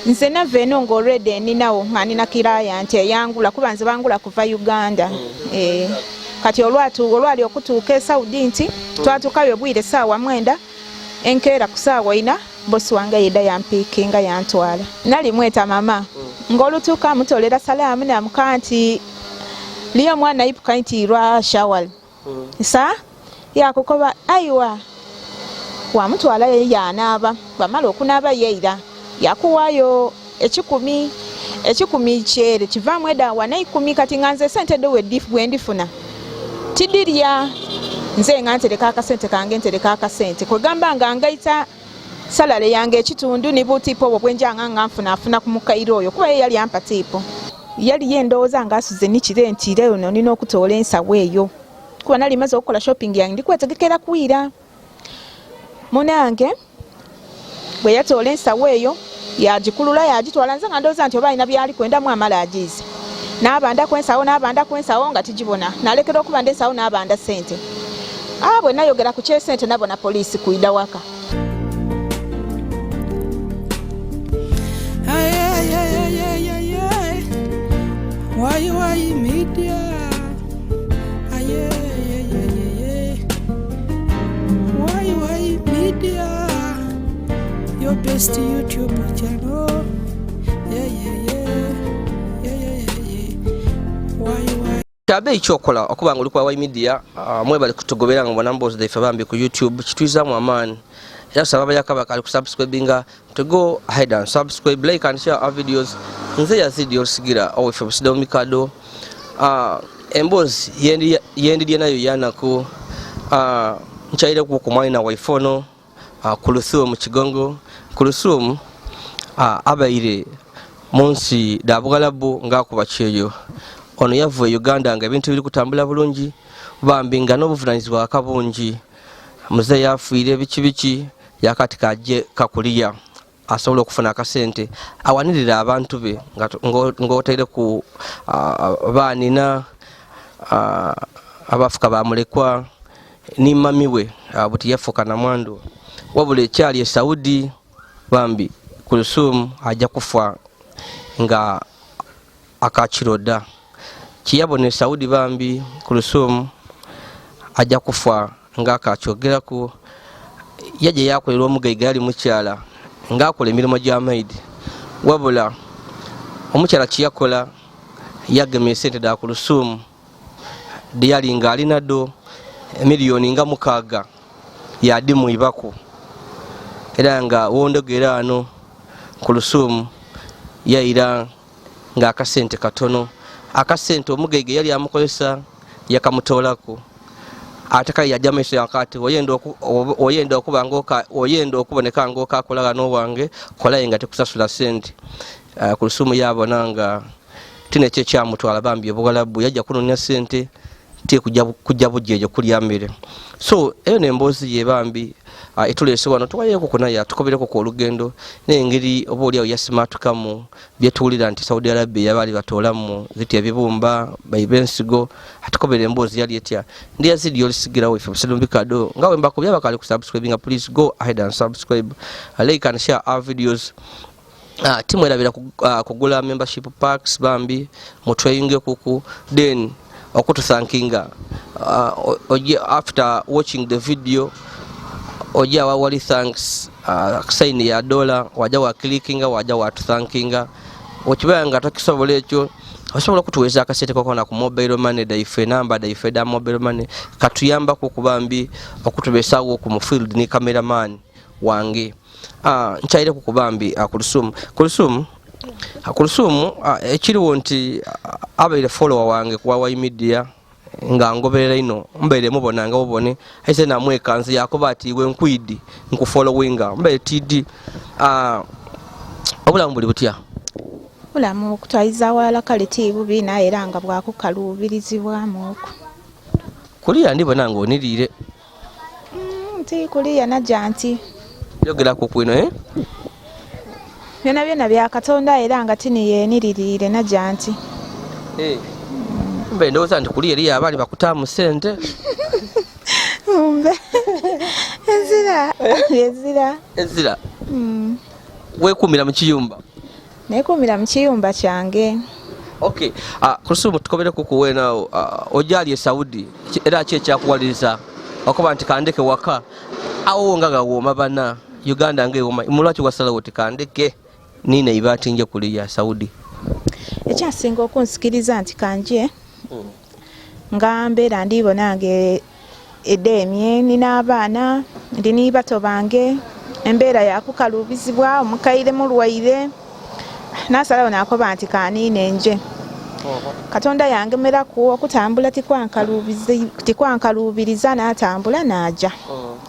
nze nava eno ng'olwedde ninawo nga nina kiraya nti eyangula kuba nze bangula kuva Uganda. Kati olwali okutuuka e Saudi nti twatuukayo bwire ssaawa 9 enkeera ku ssaawa 4 bosi wange yedda yampiikinga yantwala. Nali mweta mama ng'olutuuka amutolera salaamu namuka nti liyo mwana ipuka nti lwa shawal sa yakukoba aiwa wamutwala yanaaba bamala okunaaba yeira yakuwayo ekikumi kyere kivaamu eddawa n'ekumi kati nga nze sente dde bwendifuna tidirya nze nga ntereka akasente kange ntereka akasente kwegamba nga ngaita salale yange ekitundu ne butiipo obwo bwenjanga nga nfunafuna ku mukairo oyo kuba ye yali ampa tiipo yali yendowooza nga asuze nikire nti leero nina okutoola ensawo eyo kuba nali maze okukola shopping yange ndikwetegekera kuwira munange bwe yatoola ensawo eyo yagikulula yagitwala nze nga ndowooza nti oba alina byali kwendamu amala agiize n'abanda ku ensawo nga tigibona nalekera okuba nda ensawo n'abanda sente bwe nayogera ku kyesente nabona poliisi kuyida waka. Why media? Why media? Your best YouTube channel. Tabe ichokola okuba nguli kwa media mwebali kutugobera ngo bonambozi daifa bambi ku YouTube kitwiza mu amani. Ya sababa yakaba kali kusubscribinga to go ahead and subscribe, like and share our videos. Nze Yazid Yolisigira awe from Mikado. Embozi yendi nayo yanako nchaire ku kumwina waifono kulusumu mu kigongo kulusumu abaire munsi dabugalabu ngakuba kyeyo ono yavuye Uganda nga ebintu biri kutambula bulungi bambi nga n'obuvunanyizibwa akabungi muze yafuire biki yakati kaje kakuliya asobola okufuna akasente awanirira abantu be ngotaire ku baanina abafuka bamulekwa ni mamiwe buti yafuka na mwando wabule kyali e Saudi bambi kulusum ajja kufa nga akyiloja kiyabone Saudi bambi kulusum ajja kufa nga akakyogerako yaje yakolera omugaiga yali mukyala nga akola emirimu gya maidi wabula omukyala kiyakola yagema sente da kulusum yali nga alina do miliyoni nga 6 yadimu ibako era nga wondogera ano kulusum yaira nga akasente katono akasente omugaiga yali amukolesa yakamutolako ataka yajameso yakati oyenda okubangoka oyenda okuboneka ngoka akola no wange kola inga tekusasula sente kulisumu yabonanga tine kyecha mutwala bambi obugalabu yajja kunonya sente te kujja bujjeje kuli amere so eyo nembozi ye bambi etulese wano twaye kukunaya tukobireko ko olugendo n'engeri obuli awo yasimatukamu byetulira nti Saudi Arabia yabali batolamu ziti ebibumba bayibensigo atukobere embozi yali etya ndi Yazid Yolisigira we from Mikado ngawe mbako byabakali ku subscribing, please go ahead and subscribe, like and share our videos. Timu erabira kugula membership packs bambi mutweyinge kuku then okutu thankinga after watching the video oja wa wali thanks sign ya $1 waja wa clickinga waja wa thankinga okibanga takisobola ekyo osobola kutuweza akasete kokona ku mobile money daife number daife da mobile money katuyamba kukubambi okutubesawo ku field ni cameraman wange nchaire kukubambi kulisumu ekiriwo nti abaire follower wange kwa wa media nga ngoberera ino mbere mubona nga ubone aise na mwekanzi yakoba ati we nkwidi nkufollowinga mbere td obulambuli butya bulamu kutwaiza wala kaliti bubina era nga bwakukalubirizibwamu okwo kuliya ndibona ngo nirire nti kuliya na janti yogera ku kwino byona bya Katonda era nga tini yeniririre na janti mbe ndoza ndi kuliya eri abali bakutamu sente mbe ezira we kumira mu kiyumba nekumira mu kiyumba kyange. Okay, Kulusumu tukobere kukuwena ojali e Saudi era kyekyakuwaliriza okuba nti kandeke waka awo ngaga woma bana Uganda ngewoma mulwaki wasalawo tikandeke nine ibati nje kuli ya Saudi. Ekyasinga okunsikiriza nti kanje nga mbeera ndibona nge edemye nina abaana ndini bato bange embeera yakukalubizibwa omukaire mulwaire nasalawo nakoba nti kanine nje. Katonda yangemeraku okutambula tikwankalubiriza n'atambula n'aja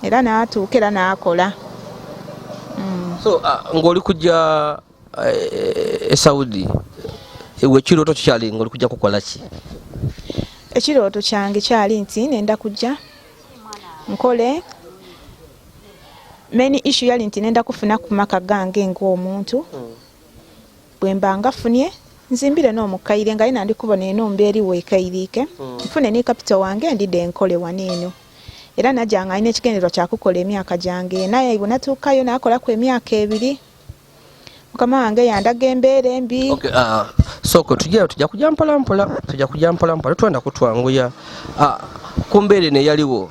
era n'atuuka era n'akola. So ng'oli kujja e Saudi ewe kirooto kyali ng'oli kujja kukola ki? Ekirooto kyange kyali nti nenda kujja nkole main issue yali nti nenda kufuna ku maka gange ng'omuntu bwemba ngafunye nzimbire n'omukaire nga yina ndi kubona eno mbeeri weekairike nfune ne capital wange ndide nkole waneeno era najanga ine ekigendero kyakukola emyaka gyange naye ibona tuukayo nakola ku emyaka 2 mukama wange yandaga embeera embi. Okay, soko tujja kujja mpola mpola twenda kutwanguya kumbeere ne yaliwo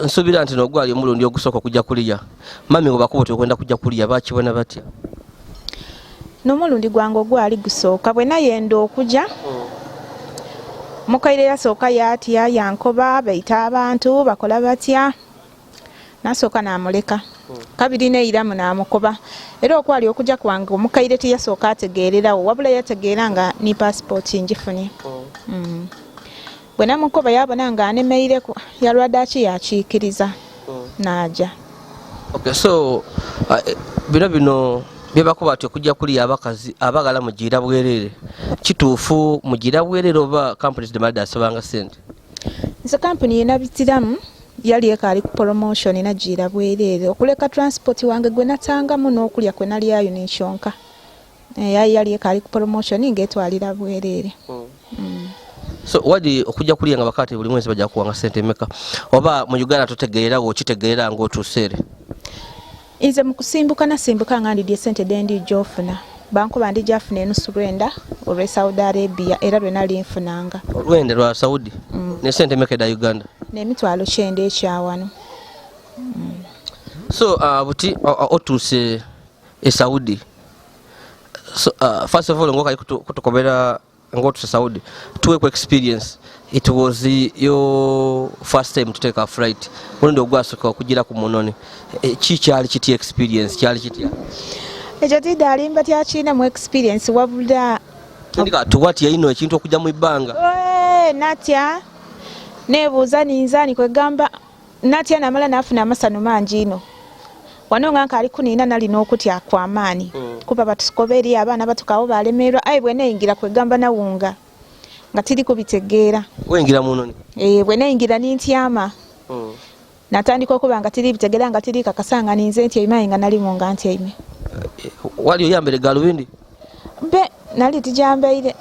nsubira nti nogwali omulundi ogusooka kujja kuliya mami ngobakuba okwenda kujja kuliya bakibona batya? N'omulundi gwange ogwali gusooka bwe nayenda okujja mukaire yasooka yatya yankoba bayita abantu bakola batya nasooka namuleka kabiri neiramu namukoba era okwali okujja kwange omukaire teyasooka ategeererawo wabula yategeera nga ni passport njifunye. Bwe namukoba yabona nga anemeireko yalwadde yakiikiriza naja. Okay, so bino byebakuba ati okujja kuliya abakazi abagala mugira bwerere kituufu mugira bwerere oba companies de madda asabanga sente? Nze company yenabitiramu yali ekaali ku promotion nagira bwerere okuleka transport wange gwe natangamu n'okulya kwe nalyayo n'enshonka yali ekaali ku promotion ng'etwalira bwerere. So wadi okujja kuliya nga bakati buli mwezi bajja kuwanga sente meka oba mu Uganda totegeerawo kitegeera ng'otuuseere? Nze mu kusimbuka nasimbuka nga ndidye sente dendi jofuna bankuba ndi jafuna enusu lwenda olwe Saudi Arabia era lwe nali nfunanga olwenda lwa Saudi ne sente meka da Uganda n'emitwalo 9 ekyawano. So buti otuuse e Saudi. So first of all ngoka kutukobera ngotuuse Saudi tuwe ku experience. It was your first time to take a flight. Mulindo ogwasoka okugira ku munoni kikyali kiti experience kyali kitya? Ekyo tidali mbati akina mu experience wabula ndika tuwati yaino ekintu okujja mu ibanga natya nebuuza ninzani kwegamba natya namala nafuna amasano mangi ino wano nga nkali kunina nali n'okutya kw'amaani kuba batusikoberi abaana batukawo balemerwa ayi bwe neyingira kwegamba nawunga nga tiri kubitegeera. Wengira munoni? Bwe neyingira nintyama natandika okuba nga tiri bitegeera nga tiri kakasanga ninze ntyaime nga nali mu nga ntyaime. Wali oyambere galubindi? Be nali tijambeire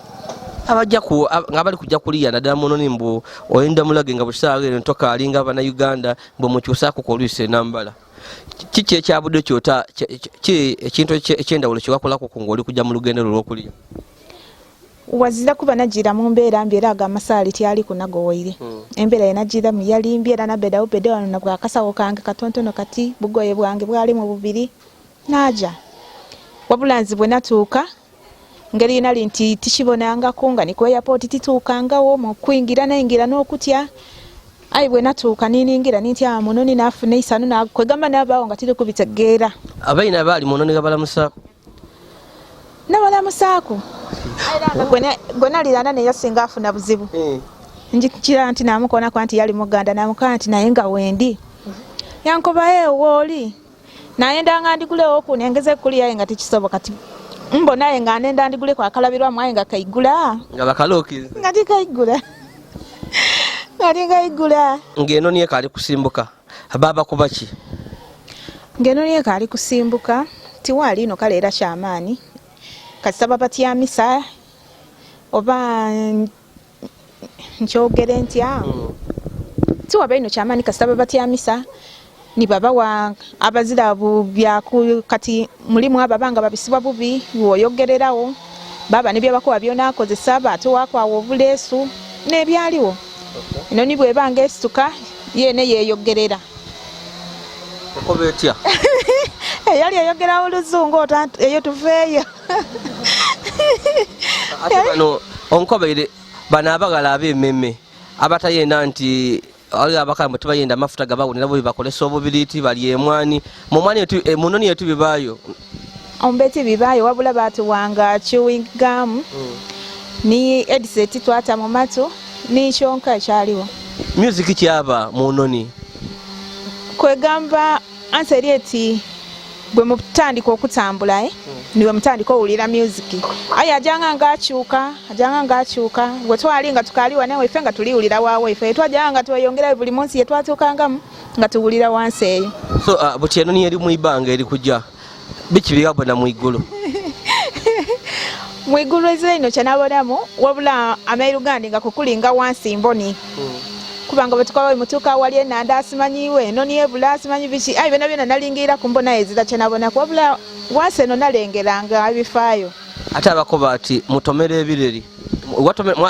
abajja ku ngabali kujja kuliya naddala munoni mbu oyenda mulage nga busaawe ntoka alinga bana Uganda mbu mukyusaako kolwise nambala kiki ekyabudde kyota ekintu ekyendawulo kyewakolako ku ng'oli kujja mu lugendo lw'okuliya? Wazira kuba nagira mu mbeera mbi era agamasaali tyali kunagowaire embeera yenagira mu yalimbi era nabedawo bede wano nabwa akasawo kange katontono kati bugoye bwange bwali mu bubiri naja wabulanzi bwe natuuka ngeri nali nti tikibonangako nga ni ku airport tituukangawo mu kwingira nayingira n'okutya ayi bwe natuuka niningira nintya munoni nafuna isano nakwegamba nabaawo nga tiri kubitegeera. Abaina baali munoni gabalamusaako nabalamusaako gwe nalirana naye yasinga afuna buzibu njikira nti namukona kwa nti yali muganda namukaa nti naye nga wendi yankobayo wooli nayenda nga ndigulewo ku nengeze kuliyaye nga tikisoboka ti mbonaye nga nenda ndigule kwa kalabirwa mwaye nga kaigula nga bakalokize nga tikaigula nga kaigula ngeno niye kali kusimbuka baba kubaki ngeno niye kali kusimbuka tiwali no kaleera kyamaani kasaba batya misa oba nkyogere ntya tiwa baino kyamaani kasaba batya misa ni baba wa abazira byaku kati mulimu ababanga babisibwa bubi woyogererawo baba ne byabakuwa byona akozesa bato wakwawo obuleesu n'ebyaliwo ino ni bwe banga esituka yene yeyogerera okobetya yali yayogera oluzungu eyo tuveeyo ate bano onkobeire bano abagala ab'emmemme abatayenda nti aliyo abakala bwe tubayenda amafuta gabawonera bwe bakolesa obubiriiti bali emwani munoni yetu bibaayo ombeti bibaayo wabula batuwanga chewing gum ni headset twata mu matu ni kyonka ekyaliwo music kyaba munoni kwegamba anseri eti bwe mutandika okutambula niwe mutandika owulira music aye ajanga ngaakyuka bwe twali nga tukaliwa nawe ife nga tuliwulira waawe ife twajanga nga tweyongera buli munsi yetwatuukangamu nga tuwulira wansi eyo so buti enoni eri mu ibanga eri kujja biki byabona mu igulu mu igulu ezino kyanabonamu wabula amairugandi nga kukulinga wansi mboni kubanga batukawa mutuka wali enanda asimanyiwe enoni ebula asimanyi biki ayi byona byona nalingira kumbona ezira kyanabona wabula wansi eno nalengeranga ebifaayo ate abakoba ati mutomere ebireri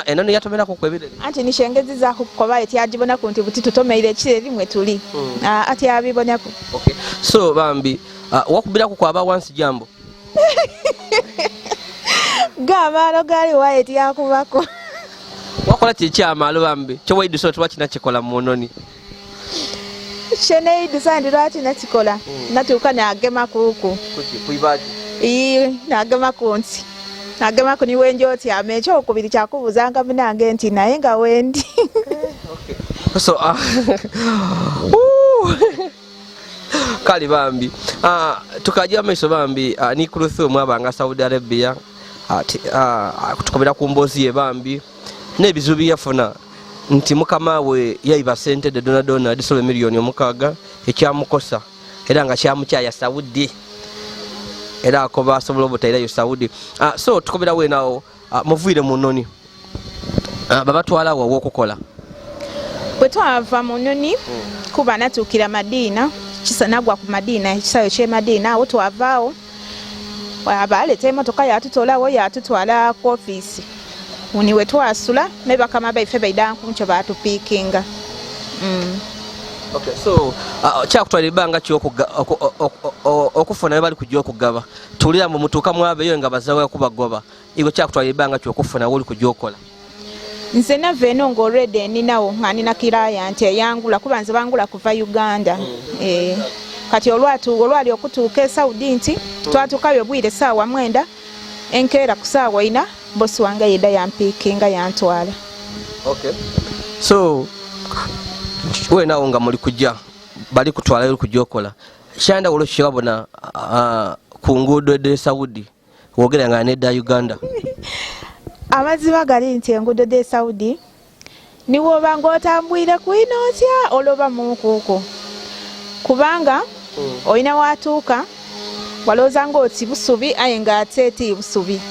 enoni yatomerako ku ebireri anti nishengezi zakukoba eti agibonaku nti buti tutomeire ekireri mwe tuli ati abibonaku so bambi wakubiraku kwaba wansi jambo gamaalo gali waeti yakubako wakola kikyamaalo bambi kyowaidusoo tiwakina kikola munoni kyeneidusa ndi lwakina kikola natuuka nagema kuku nagema ku nti nagemaku niwenjotyama ekyokubiri kyakubuzanga munange nti naye nga wendi so kali bambi tukajja amaiso bambi ni Kulthum abanga Saudi Arabia tukobera ku mboozi ye bambi n'ebizibu byafuna nti Mukamawe yayiba sente de dona disolo miliyoni 6 ekyamukosa era nga kyamukyaya Saudi era akoba asobola obutairayo Saudi so tukobera wenawo muvuire munoni babatwalawo wokukola bwe twava munoni kuba natuukira Madina kisanagwa ku Madina ekisayo kye Madina awo twavaawo abaleta emotoka yatutolawo yatutwala ku office uniwe twasula ne bakama baife baida nkuncho batupikinga okay so kyakutwala ibanga okufuna bali kujja okugaba tulira mu mutuka mwabeyo nga bazawe kubagoba igo kyakutwala ibanga kyokufuna woli kujja okola nze nave eno nga already ninawo nga nina kiraya nti eyangula kuba nze bangula kuva Uganda kati olwali okutuuka e Saudi nti twatuukayo bwire saawa 9 enkeera ku saawa 4 bosi wange yedda yampikinga yantwala okay so wenawo nga muli kujja bali kutwalayo kujja okola shanda ulo kyabona ku nguudo de Saudi wogera nga nedda Uganda amaziba gali nti enguudo de Saudi niwo banga otambwire kuinotya oloba mukuko kubanga oyina watuuka waloza ngoti busubi aye nga ateti busubi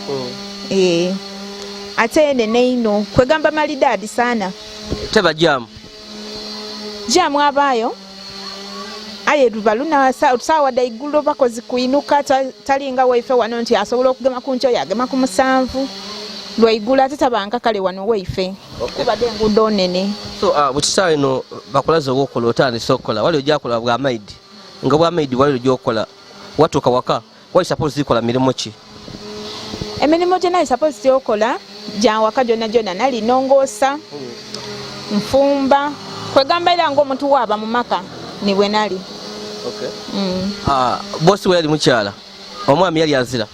ate neino kwegamba malidadi sana teba jamu abayo aye rubaluna sawa da igulo bakozi kuinuka talinga waife wano nti asobola okugema ku ncho yagema ku 7 lwa igula tatabanga kale wano waife kubadde engudo nene so bukisawe no bakulaza okola otani sokola wali ojakola bwa maidi nga bwa maidi wali ojokola watuka waka wali suppose zikola milimo ki emilimo gye nali suppose okola ja waka jona nali nongosa nfumba kwegamba era ng'omuntu waaba mu maka nibwe nali okay bosi we yali mukyala omwami yali azira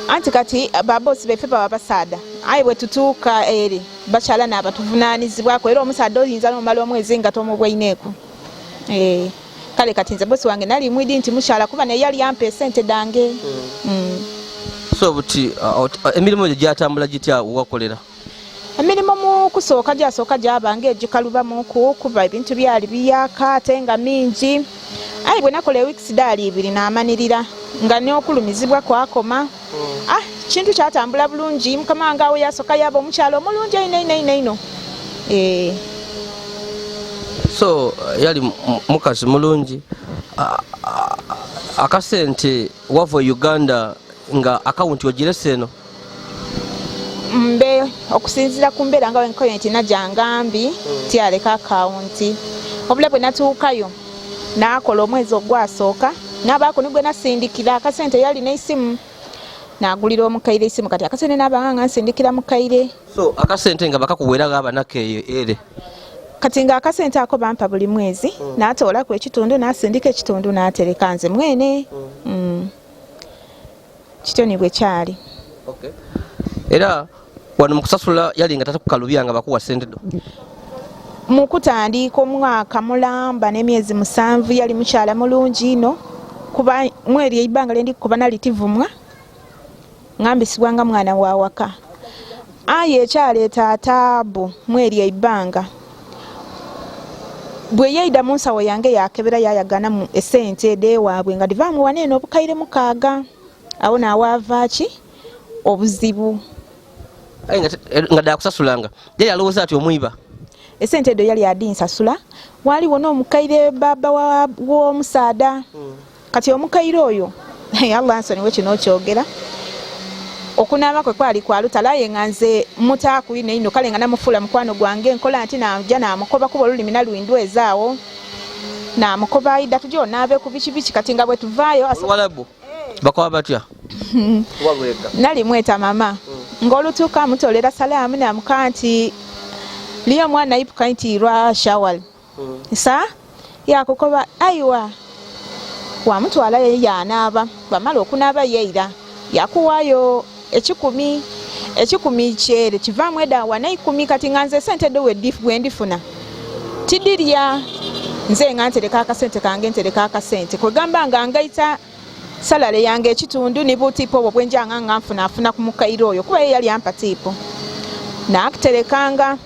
anti kati babosi beffe baba basaada aye bwe tutuuka eri bakyala n'abatuvunaanizibwako era omusaada oyinza n'omala omwezi nga tomubwaineeku kale kati nze bosi wange nali mwidi nti mukyala kuba naye yali yampa esente dange so buti emirimu gye gyatambula gitya wakolera emirimu mu kusooka gyasooka gyabanga egikalubamu kuba ebintu byali biyaka ate nga mingi aye bwe nakola weeks daali 2 n'amanirira nga n'okulumizibwa kwakoma kintu kyatambula bulungi mukama wange awo yasooka yaba omukyalo omulungi eino so yali mukazi mulungi akasente wava Uganda nga account ogirese eno mbe okusinzira ku mbeera nga wenkoyo nti najanga mbi tyaleka akawunti obula bwe natuukayo nakola omwezi ogwasooka nabaako nigwe nasindikira akasente yali n'esimu nagulira omukaire esimu kati akasente nabanga nsindikira mukaire so akasente nga bakakuwera gabanakeyo ere kati nga akasente ako bampa buli mwezi natoolaku ekitundu nasindika ekitundu natereka nze mwene kityo nibwe kyali era wano mukusasula yali nga tatakukalubya nga bakuwa sente do mukutandika omwaka mulamba n'emyezi 7 yali mukyala mulungi ino kuba mweri eibanga lendi kuba nalitivumwa ngambisibwanga mwana wa waka aye ekyaleeta ataabu mweri eibanga bwe yeida mu nsawo yange yakebera yayagana mu esente edewaabwe nga divaamu waneeno obukaire mukaaga awo nawaavaaki obuzibu nga dakusasulanga yali alowooza ati omwiba esente edo yali adinsasula waliwo n'omukaire baba w'omusaada kati omukaire oyo Allah ansonyiwe kino kyogera okunaaba kwe kwali kwa lutalaye nga nze mutaakuyi neino kale nga namufuula mukwano gwange nkola nti najja namukoba kuba olulimi nalwindwezaawo namukoba aida tujja onaabe ku biki kati nga bwe tuvaayo walabu bakoba batya nali mweta mama ng'olutuuka amutolera salaamu namukaa nti liyo mwana ipuka nti lwa shawal sa yakukoba aiwa wamutwala ye yanaaba bamala okunaaba yeira yakuwaayo ekikumi kyere kivaamu edawa n'ikumi kati nga nze sente do wendifuna tidirya nze nga ntereka akasente kange ntereka akasente kwegamba nga ngaita salale yange ekitundu ne butiipo obwo bwenjanga nga nfunafuna ku mukaire oyo kuba ye yali ampa tiipo nakuterekanga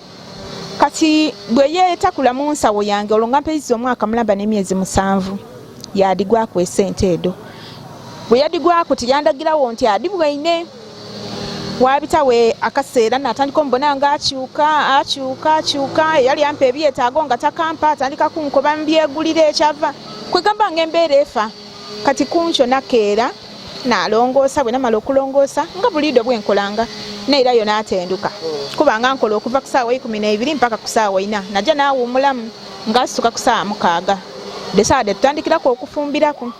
kati bwe yeetakula mu nsawo yange olwo nga mpezisa omwaka mulamba n'emyezi 7 yadigwaku esente edo bwe yadigwaku tiyandagirawo nti adibwaine wabitawe akaseera natandika omubona nga akyuka yali ampa ebyetaago nga takampa atandika kunkoba mubyegulira ekyava kwegamba nga embeera efa kati kunkyo nakeera nalongoosa bwe namala okulongoosa nga buliido bwenkolanga neirayo natenduka kubanga nkola okuva ku ssaawa 12 mpaka ku ssaawa 4 najja naawuumulamu ngaasituka ku ssaawa 6 desaade tutandikirako okufumbiraku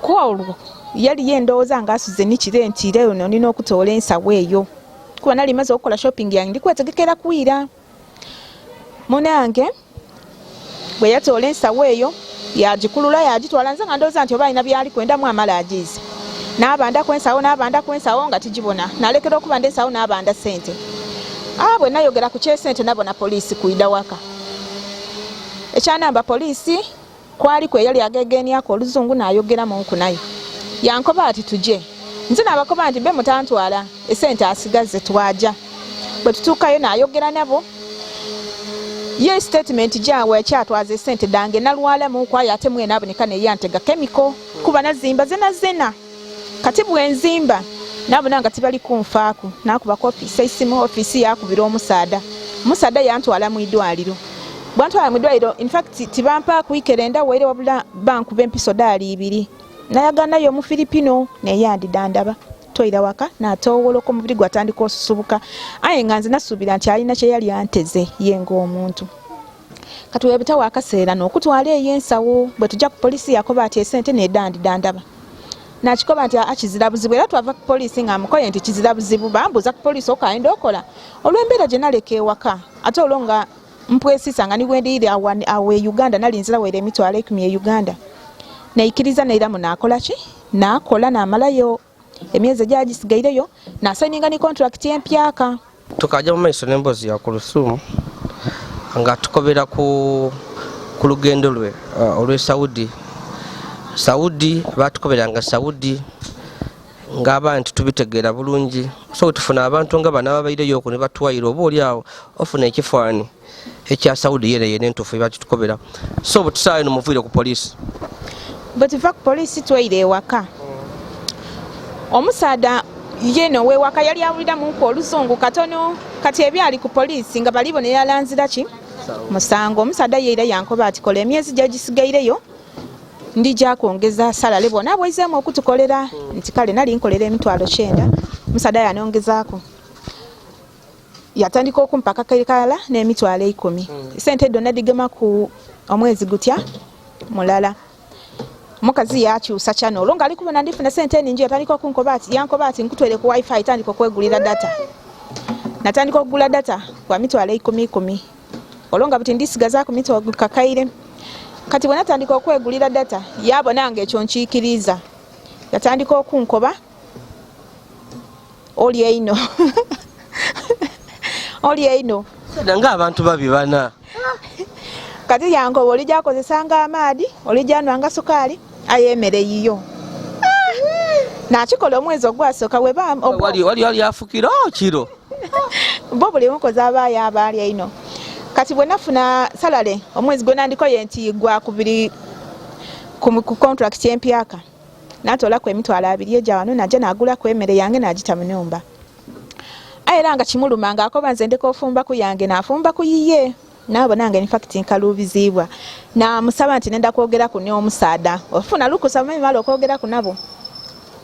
kwolwo yali yendowooza ngaasuze nikire ntireyo nonina okutoola ensawo eyo kuba nali maze okukola shopping yange ndikwetegekera kuwira munange bwe yatoola ensawo eyo yagikulula yagitwala nze nga ndowooza nti oba alina byali kwendamu amala agiize n'abandaku ensawo nga tigibona nalekera okuba nda ensawo n'abanda sente bwe nayogera ku kyesente nabona poliisi kuida waka ekyanamba poliisi kwali kwe yali agegeniako oluzungu nayogeramu nkunayo yankoba ati tuje nze nabakoba nti be mutantwala esente asigaze twaja bwe tutuukayo nayogera nabo ye statement jawe ekyatwaza esente dange nalwalamu kwayo ate mwena aboneka neyantega kemiko kuba nazimba zena kati bwenzimba nabona nga tibali kunfaaku nakuba kofiisi esimu ofiisi yakubira omusaada yantwala mu idwaliro bwantwala mu idwaliro in fact tibampa kuikera endawo ere wabula banku b'empiso daali 2 nayaganayo mu Filipino neyandidandaba toira waka natowoloko omubiri gwatandika osusubuka aye nga nze nasuubira nti alina kye yali anteze yenga omuntu kati webitawo akaseera n'okutwala eyensawo bwe tujja ku poliisi yakoba ati esente nedandidandaba nakikoba nti akizira buzibu era twava ku poliisi nga mukoye nti kizira buzibu bambuza ku poliisi okaenda okola olw'embeera gye naleka ewaka ate olwo nga mpwesisa nga nibwendiire awe Uganda nalinzira wera emitwalo 10 e Uganda naikiriza neiramu nakola namalayo emyezi egyagisigaireyo nasayininga ni contract empyaka tukajja mu maiso n'emboozi ya Kulusumu nga tukobera ku lugendo lwe olw'e Saudi batukoberanga Saudi ng'abantu tubitegeera bulungi so tufuna abantu nga bano ababaireyo okwo ne batwayira oba oli awo ofuna ekifaani ekya Saudi yene entuufu bakitukobera so butusaayo nomuviire ku poliisi bwe tuva ku poliisi tweyire ewaka omusaada yeno wewaka yali awuliramuku oluzungu katono kati ebyali ku poliisi nga balibonera lanzira ki musango. Omusaadde yeera yankoba ati kola emyezi gyagisigayireyo ndija kwongeza salale bwona bwezeemu okutukolera nti kale nali nkolera emitwalo 9. Omusaadde yanongezaako yatandika okumpa akakalala n'emitwalo 10. Sente edo nadigema ku omwezi gutya mulala. Mukazi yakyusa channel olwo ngali kubona ndifuna sente eningi yatandika okunkoba ati yankoba ati nkutwere ku wifi tandika okwegulira data. Natandika okugula data kwa mitwalo 10. Olonga buti ndisigaza ku mitwalo kakaire. Kati bwe natandika okwegulira data yabona ng'ekyo nkiikiriza. Yatandika okunkoba oli eino. Oli eino. Nga abantu babibana. Kati yango olijja akozesanga amaadi, olijja anwanga sukaali, ayemere yiyo. Nakikola omwezi ogwasooka we ba wali afukira kiro. Bo buli mukozi abaayo abaali eino. Kati bwe nafuna salale omwezi gwe nandikoye nti gwa kubiri ku contract empyaka. Natolako emitwalo 2 eja wano najja nagula ku emmere yange najita mu nyumba. Era nga kimuluma nga akoba nze ndeko ofumba ku yange nafumba ku yiye. Nabo nange in fact nkalubizibwa. Na musaba nti nenda kwogera ku ne omusaada. Ofuna lukusa mimi malo kwogera ku nabo.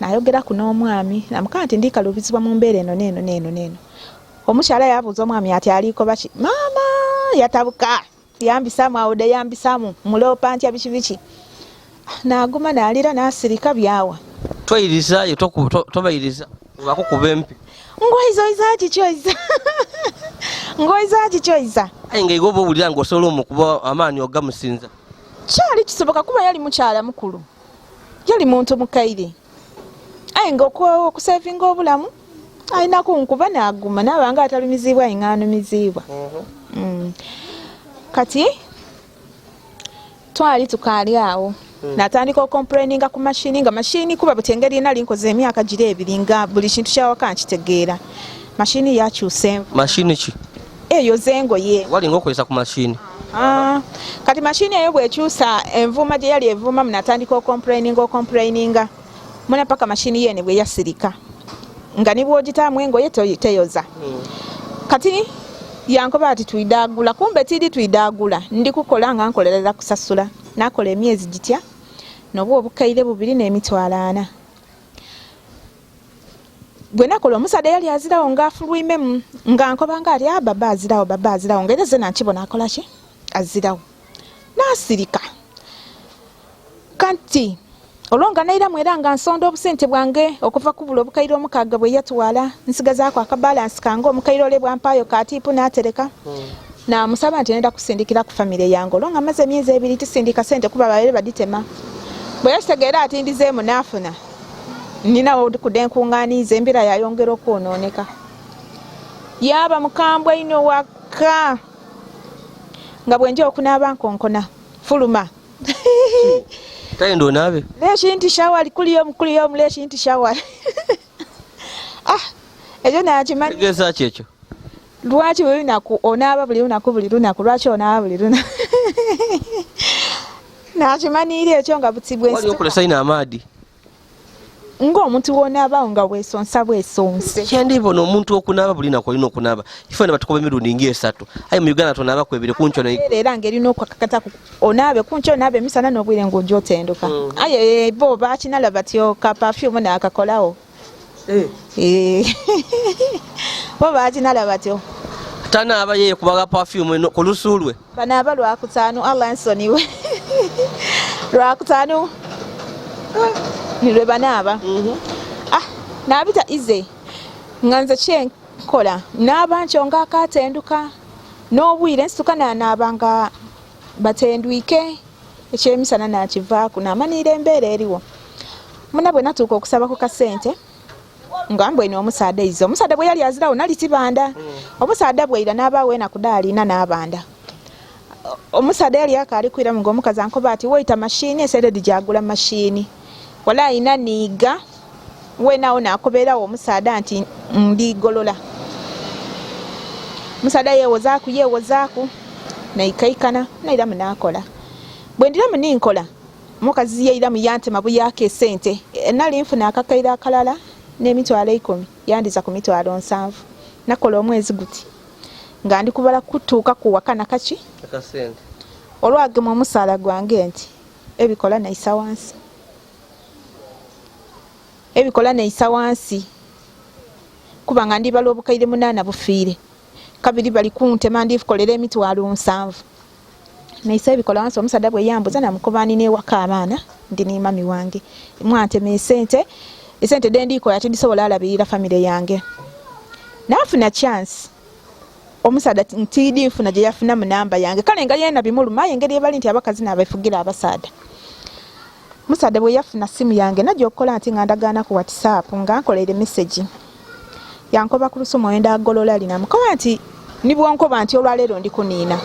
Nayogera ku n'omwami namukaa nti ndikalubizibwa mu mbeera eno neno. Omukyala yabuuza omwami ati aliko baki. Mama yatabuka yambisamu awode yambisamu mulopa ntya biki. Naguma nalira nasirika byawa. Twayiriza tobayiriza bakukuba empi. Ngoiza chichoiza. Ainga igobo bulira ngo solo mukuba amaani ogamusinza. Kyali kisoboka kuba yali mukyala mukulu. Yali muntu mukaire. Ainga okusevinga obulamu aina kunkuba naguma nabanga atalumizibwa inganumizibwa. Kati twali tukali awo. Natandika okomplaininga ku machine nga machine kuba butengeri nali nkoze emyaka gire ebiringa buli kintu kyawaka nkitegeera. Machine yakyuse. Machine ki? Eyo zengo ye. Wali ngokozesa ku machine. Kati machine eyo bwekyusa envuma gye yali evuma mnatandika okomplaininga. Muna paka machine yene bwe yasirika. Nga nibwo gitamu engoye teyoza. Kati yankoba ati tuidagula kumbe tidi tuidagula ndikukola nga nkolerera kusasula nakola emyezi gitya nobwo obukaire 2 n'emitwalo 4. Bwe nakola omusaadde yali azirawo ngafulwime nga nkoba nga ali baba azirawo ngereze nankibona akola ki azirawo nasirika. Kanti olonga naira mwera nga nsonda obusente bwange okuva ku bulo obukaire omukaaga bwe yatwala nsigazaako akabalance kange omukaire ole bwampayo katiipu natereka. Na musaba nti nenda kusindikira ku family yange olonga maze emyezi 2 tisindika sente kuba balere baditema. Bwe yategeera ati ndizeemu nafuna nina okudenkunganiza embira yayongera okwonooneka. Yaba mukambwe ino waka nga bwenje okunaaba nkonkona fuluma. Tayendo nabe. Leshi inti shawali kuliyo leshi inti shawali. Ejo nakimani. Tegeza kyekyo. Lwaki buli naku onaaba buli lunaku lwaki onaaba buli lunaku. Nakimanire ekyo nga butibwe. Wali okulesa ina amadi. Ng'omuntu wonaaba nga bwesonsa bwesonse. Kyandibona omuntu okunaaba buli naku olina okunaaba. Ifane batukoba emirundi ngi 3. Ayi mu Uganda tonaaba kwebere kuncho na era ngeri n'okwakakata onaabe kuncho onaabe misana n'obwire ng'ojotenduka. Aye bo bakinala batyo ka perfume n'akakolawo. Bo bakinala batyo. Tana abaye kubaga perfume ku lusulwe. Banaaba lwakutaano Allah nsoniwe. Lwakutaano nilwe banaaba. Nabita ize nganze kyenkola nabancho nga akatenduka n'obwire nsuka nabanga batendwike ekyemisana nakivaako namanira embeera eriwo. Muna bwe natuuka okusaba ku kasente ngambwe ino omusaadde izo omusaadde bwe yali azirawo nali tibanda. Omusaadde bwe ira n'abaawe nakudali nabanda. Omusaadde yali akali kwira ngo omukazi ankoba ati woita machine esere dijagula machine. Wala ina niga we nawo nakobera omusaadde anti ndigolola. Musaadde yewozaku naikaikana naira munakola. Bwe ndira muninkola mukazi yeira mu yante mabu yake sente nali nfuna akakaira akalala n'emitwalo 10 yandiza ku mitwalo 7 nakola omwezi guti nga ndi kubala kutuuka ku wakana kaki akasente olwagema omusaala gwange nti ebikola nayisa wansi kuba nga ndibala obukaire 8 bufiire kabiri bali kuntema ndifukolera emitwalo 7 nayisa ebikola wansi omusaadde bwe yambuza namukobani n'ewaka abaana ndi ne mami wange mwantema esente dendikola tindisobola alabirira famire yange nafuna chance omusaadde ntidi nfuna gye yafuna mu namba yange kale nga yena bimuluma engeri ebali nti abakazi n'abafugira abasaada musaadde bwe yafuna simu yange najja okukola nti nga ndagaana ku WhatsApp nga nkolere message yankoba ku lusumo wenda agolola linamukoba nti nibwonkoba nti olwaleero ndi kuniina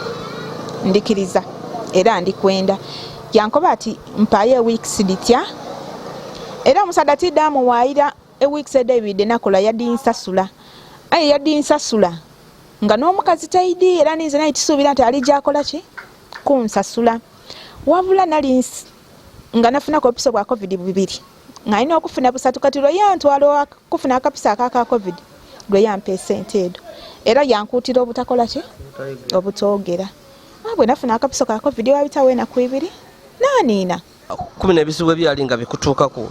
ndikiriza era ndikwenda yankoba ati mpaye weeks litya era omusaadde tiddamu waayira weeks David nakola yadinsasula yadinsasula nga n'omukazi taidi era ninze naye tisuubira nti alijja akola ki kunsasula wabula nali nga nafuna kopiso bwa covid 2 nga alina okufuna busatu kati lwe yantwala kufuna akapisa aka covid lwe yampa esente edo era yankuutira obutakola ki obutoogera bwe nafuna akapiso ka covid wabitawo enaku 2 naniina 10 n'ebizibu ebyali nga bikutuukako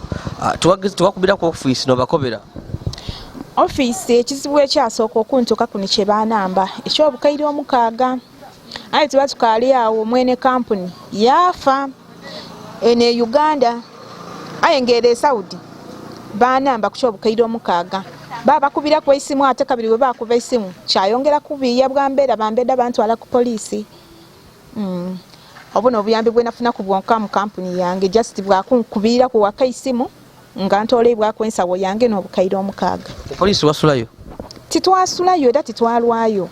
tewakubirako ofiisi n'obakobera ofiisi ekizibu ekyasooka okuntuuka kuno kye baanamba ekyobukaire 6 aye tuba tukaali awo mwene kampuni yafa ene Uganda aye ngere Saudi baanamba ku kyobukaire 6 babakubira ku isimu ate kabiri bwe bakuba isimu kyayongera kubiya bwambeera bambedda bantwala ku poliisi obuno obuyambi bwe nafuna ku bwonka mu kampuni yange just bwakunkubira ku waka isimu nga ntoleebwa ku ensawo yange n'obukaire 6 poliisi wasulayo titwasulayo era titwalwayo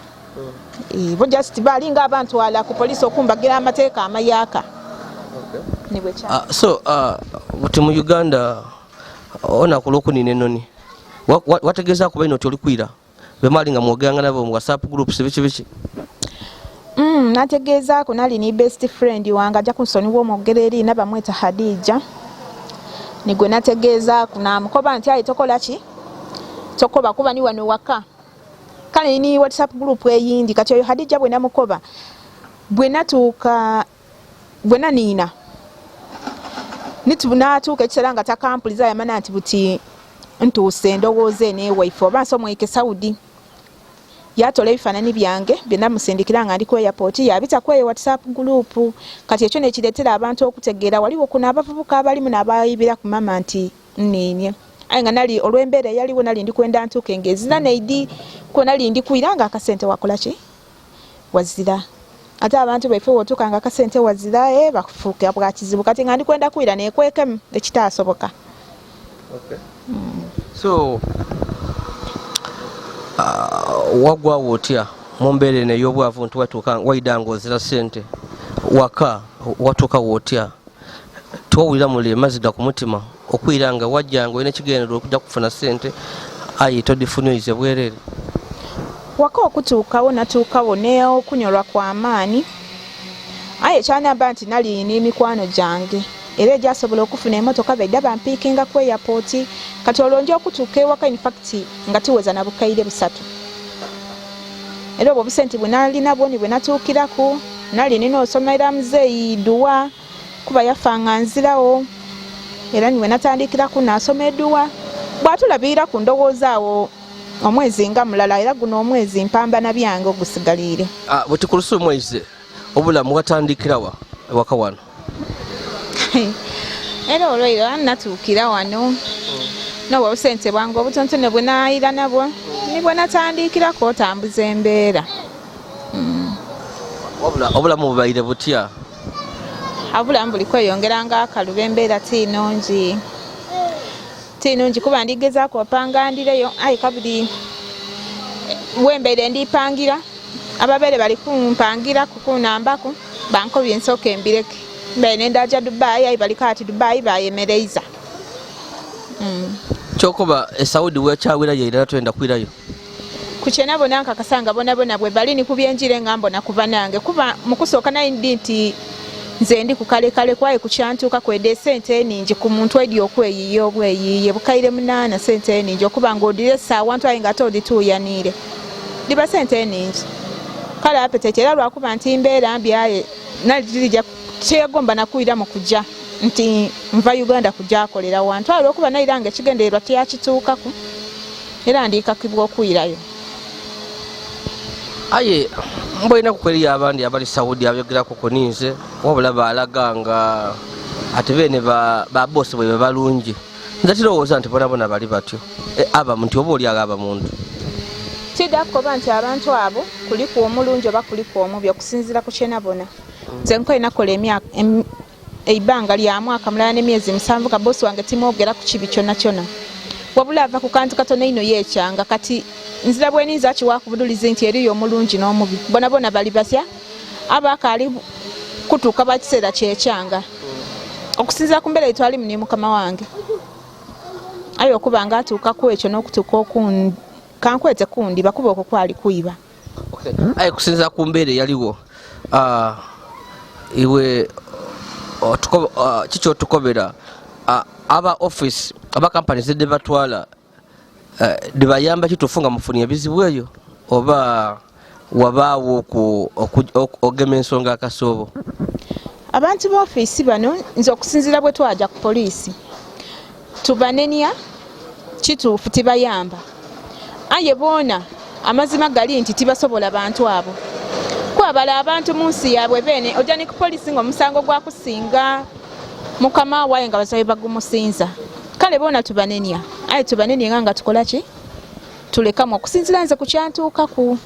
bo just bali nga abantu ala ku poliisi okumbagira amateeka amayaka nibwe kya buti mu Uganda ona kulokuni nenoni wategeeza kuba ino tolikwira bemali nga mwoganga nabo mu WhatsApp groups biki nategeeza ko nali ni best friend wanga ja kunsoni wo mogereri na bamweta Hadija nigwe nategeeza kuna mukoba nti ayi tokola ki tokoba kuba ni wano waka kale ni WhatsApp group eyindi kati oyo Hadija bwe namukoba bwe natuuka bwe naniina nitubunatuuka ekisera nga takampuliza yamana nti buti ntuuse ndowooze ne wife oba nsomweke Saudi yatola ebifaananyi byange byonna musindikira nga ndi ku airport yabita ku WhatsApp group kati ekyo nekireetera abantu okutegeera waliwo kuna abavubuka abalimu n'abayibira ku mama nti nniinye aye nga nali olw'embeera yaliwo nali ndi kwenda ntuuke ng'ezira neidi ko nali ndi kwira nga akasente wakola ki wazira ate abantu baife wotuuka nga akasente wazira bakufuuka bwa kizibu kati nga ndi kwenda kwira nekwekemu ekitaasoboka so wagwawo otya mu mbeera eno ey'obwavu nti watuuka waidanga ozira sente waka watuuka wotya tiwawulira mulema zidda ku mutima okwira nga wajjanga olina ekigendero okujja kufuna sente ayi todifunyoize bwerere waka okutuukawo natuukawo n'okunyolwa kw'amaanyi aye ekyanamba nti nali n'emikwano gyange era egyasobola okufuna emmotoka baidda bampiikinga ku airport kati olwo okutuuka ewaka infact nga tiweza na bukaire 3 era obwo busente bwe nalina bwoni bwe natuukiraku nali nina osomera muzeeyi duwa kuba yafanga nzirawo era niwe natandikiraku nasoma eduwa bwatulabirira ku ndowoozaawo omwezi nga mulala era guno omwezi mpambana byange ogusigaliire buti ku lususu omwezi obulamu watandikirawa ewaka wano era olwairo natuukira wano nobwo obusente bwange obutontone bwe naayira nabwo nibwe natandikirako otambuza embeera obulamu bubaire butya obulamu buli kweyongera nga akaluba embeera tinungi kuba ndigezaako opangandireyo aye kabiri wembeere ndipangira ababeere bali kumpangira kukunambaku bankobye ensooka embireke mbaire nendaja Dubai ayi baliko ati Dubai bayemereiza kyokoba esaudi wekyawirayo era twenda kwirayo kukyena bona nkakasanga bona bwe bali ni kubyenjire nga mbona kuba nange kuba mukusooka naye nti nze ndi kukalekale kwaye kukyantuuka kwedde sente eningi ku muntu edi okweyiye obweyiye bukaire 8 sente eningi okuba ng'odire essaawa ntu aye nga todituuyaniire diba sente eningi kale appetite era lwakuba nti mbeera mbi aye nalirija kyegomba nakuira mu kujja nti nva Uganda kujja akolera wantu awo okuba nairanga ekigendererwa teyakituukako era ndiikakibwa okuyirayo. Aye mboina kukweri abandi abali Saudi abyogerako kuninze wabula baalaga nga ate bene ba boss bwe balungi nze tirowooza nti bona bali batyo aba nti oba oli agaba muntu kidakoba nti abantu abo kuliko omulungi oba kuliko omubi okusinziira ku kyenabona. Nze nkoye nakola eibanga lya mwaka mulala n'emyezi 7 ka boss wange timwogera ku kibi kyonna kyonna wabula ava ku kantu katono ino yekyanga kati nzira bweninza kiwakubuduliza nti eriyo omulungi n'omubi bona bali basya abakaali kutuuka bakiseera kyekyanga okusinziira ku mbeera etwali muni mukama wange ayo okuba nga atuuka ku ekyo n'okutuuka okundi kankwete kundi bakuba okwo kwali kuyiba. Aye kusinziira ku mbeera yaliwo iwe kikyo tukobera aba office aba companies zidde batwala dibayamba kitufunga mufunia bizibu eyo oba wabaawo ogema ensonga akasoobo. Abantu ba office bano nze okusinziira bwe twaja ku poliisi tubanenya kituufu tibayamba aye boona amazima gali nti tibasobola abantu abo kwabala abantu mu nsi yaabwe bene ojja ne ku poliisi ng'omusango gwakusinga mukama waye nga basabe bagumusinza kale boona tubanenya aye tubanenya nga tukola ki tulekamu okusinziira nze ku kyantuukaku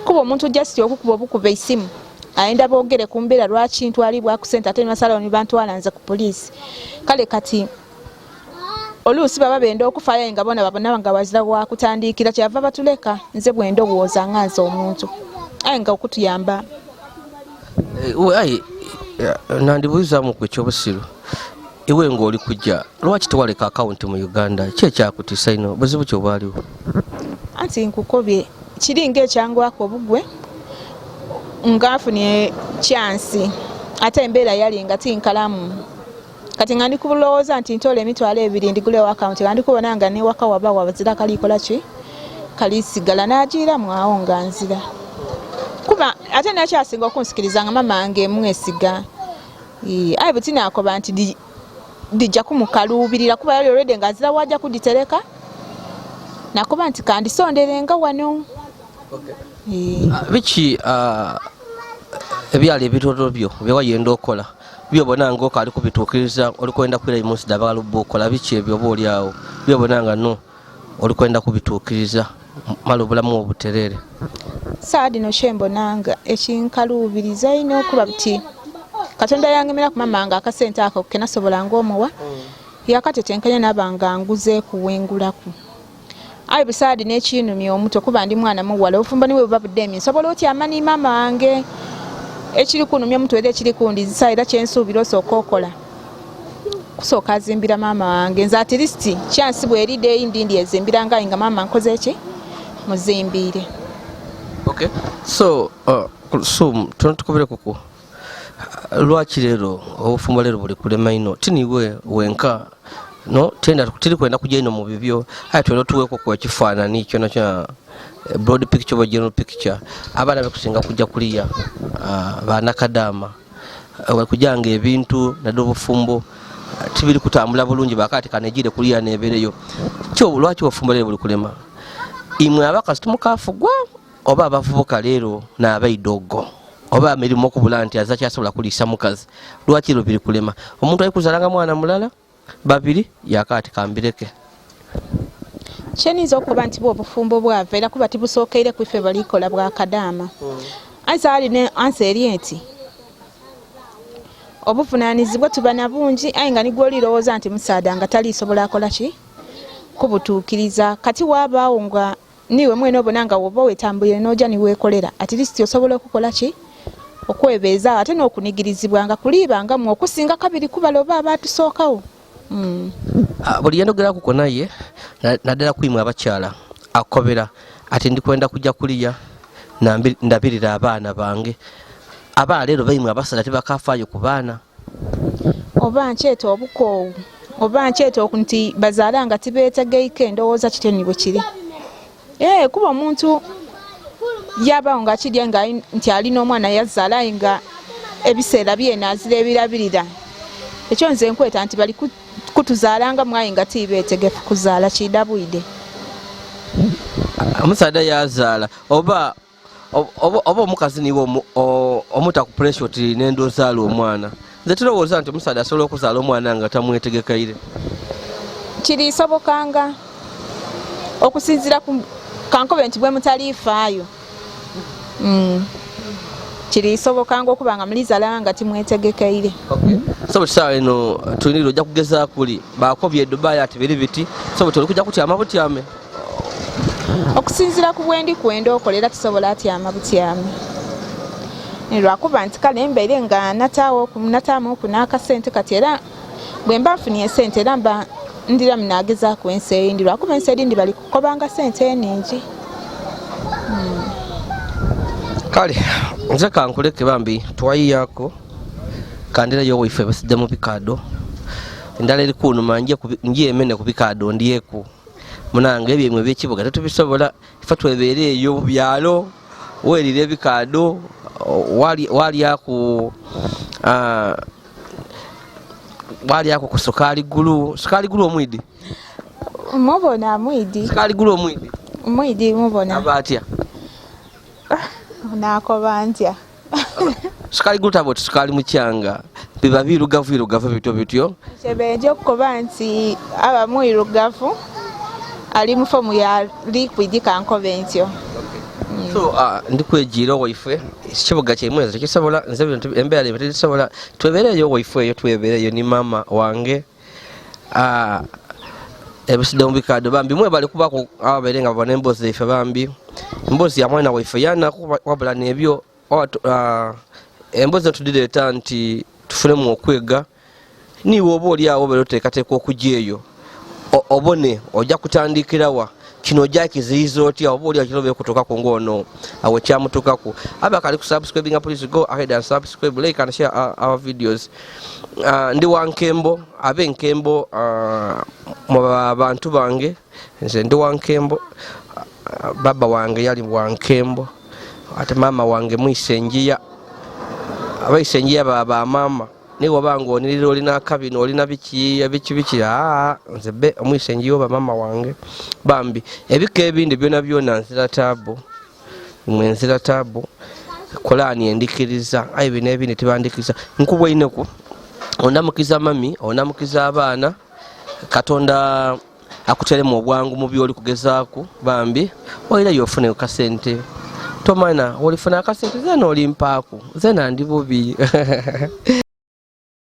kuba omuntu just okukuba obukuba isimu ayenda boogere ku mbeera lwaki ntwalibwa ku sente ate masalo ni bantwala nze ku poliisi kale kati oluusi baba benda okufaayo nga bona babona nga wazira wa kutandikira kyava batuleka nze bwe ndowooza nga nze omuntu aye nga okutuyamba. Aye nandibuuzamu ku ekyobusiru iwe ng'oli kujja lwaki tewaleka akawunti mu Uganda kyekyakutiisa ino buzibu kyobwaliwo anti nkukobye kiri ng'ekyangwako obugwe ngaafunye chansi ate embeera yali nga tinkalamu kati nga ndikulowooza nti ntola emitwalo 2 ndigulewo akawunti nga ndikubona nga newaka waba wabazira kalikola ki kalisigala n'agiiramu awo nga nzira kuba ate nakyasinga okunsikiriza nga mama wange mwesiga aye bwe tinaakoba nti dijja kumukaluubirira kuba yali olwedde nga nzira wajja kuditereka nakuba nti kandisonderenga wano. Biki ebyali ebitoto byo byewayenda okola byobona nga okali kubituukiriza olikwenda kwira munsi dabaluba okola biki ebyo oba oli awo byobona nga no olikwenda kubituukiriza mala obulamu obuterere saadi no shembonanga ekinkaluubiriza ino okuba buti Katonda yangemera ku mama nga akasente ako kenasobola ng'omuwa yakatetenkanya nabanga nguze kuwengulaku ayi bisaadi n'ekinumya omuto kuba ndi mwana muwala ofumba niwe babudde nsobola otya amani mama wange ekiri kunumya omuto era ekiri kundizisa era kyensuubira osooka okola kusooka azimbira mama wange nze at least chance bweride indindi ezimbira nga mama nkoze eki muzimbire. Okay, so tukubire kuku lwaki lero obufumbo lero buli kulema ino tiniwe wenka no tenda tuli kwenda kujja ino mu bibyo aye twero tuweko kwa kifaanani kyona kya broad picture ba general picture abana bekusinga kujja kuliya bana kadama kujanga ebintu nado obufumbo tibiri kutambula bulungi bakati kanejire kuliya nebereyo kyo lwaki obufumbo lero buli kulema imwe abakasitu mukafugwa oba abavubuka lero n'abaidogo oba emirimu okubula nti aza kyasobola kuliisa mukazi lwaki lubiri kulema omuntu ayikuzalanga mwana mulala babiri yakati kambireke kyeniza okuba nti bw'obufumbo bwava era kuba tibusookeire ku ife balikola bwa kadaama ansa ali ne ansa eri enti obuvunaanyizibwa tuba na bungi aye nga nigwe olirowooza nti musaada nga taliisobola akola ki kubutuukiriza kati waabaawo nga niwe mwene obona nga woba wetambulire n'ojja niweekolera at least osobola okukola ki okwebeeza ate n'okunigirizibwa nga kuliibanga mu okusinga kabiri kubaloba abaatusookawo. Buli yandogeraku ko naye naddala kwimwe abakyala akobera ati ndikwenda kujja kuliya ndabirira abaana bange abaana leero baimwe abasala tebakafaayo ku baana oba nkyeta obukoowu oba nkyeta nti bazaala nga tibeetegeike endowooza kityo nibwe kiri kuba omuntu yabawo nga kirya nga nti alina omwana yazaala nga ebiseera byenaazira ebirabirira ekyo nze nkweta nti bali kutuzaalanga mwayi nga tibeetegefu kuzaala kidabwide. Omusaadde yazaala oba omukazi niwe omuta ku pressure oti nendo ozaala omwana. Nze tulowooza nti omusaadde asobola okuzaala omwana nga tamwetegekaire. Kirisobokanga okusinziira ku kankobe nti bwe mutaliifaayo. Kirisobokanga okuba nga mulizaala nga timwetegekeire. So kisawa eno tulina ojja kugeza kuli bakobye Dubai ati biri biti so tuli kujja kutyama butyame. Okusinziira ku bwendi kwenda okolera tusobola atyama butyame. Lwakuba nti kale embeire nga nataamu oku n'akasente kati era bwe mba nfunye esente era mba ndira munagezaako ensi eyindi lwakuba ensi eyindi bali kukobanga sente eningi. Kale nze kankuleke bambi twayiyaako kandirayo waife basidde mu bikado endala eri kunuma nje emene ku bikado ndyeku munange ebyemwe by'ekibuga tetubisobola ifa twebeere eyo mu byalo weerire ebikado wali ako ku sukali gulu omwidi mubona mwidi sukali gulu omwidi mubona abatya nakoba ntya sukali gulu taboti sukali mukyanga biba birugavu bityo kyebenje okukoba nti abamu irugavu ali mu fomu ya liquid kankobe ntyo. So ndikwegira waife ekibuga kyemwezi tekisobola nze bintu embeera lebe tekisobola twebeereyo waife eyo twebeereyo ni mama wange ebisidde mu bikado bambi mwe bali kubako ababeere nga babona emboozi zaife bambi emboozi ya mwana waife yana wabula nebyo emboozi tudireeta nti tufunemu okwega niwe oba oli awo beera oteekateeka okukyeyo obone ojja kutandikirawa kino ojja kiziyiza otya oba oli akiro bekutukako ng'ono awe kyamutukako abakali ku subscribing please go ahead and subscribe like and share our videos. Ndi wankembo abenkembo mu bantu bange nze ndi wankembo baba wange yali wankembo ate mama wange mwisenjiya abaisenjiya baba mama niwo bango onirira olina akabino olina biki nze be omwisenjiyo ba mama wange bambi ebika ebindi byona nzira tabu mwenzira tabu kolani endikiriza ayi bino ebindi tibandikiriza nkubwe ineku ondamukiza mami ondamukiza abaana katonda akuteremu obwangu mu byoli kugezaako bambi olira yofune kasente tomana olifuna akasente zena olimpaaku zena ndi bubi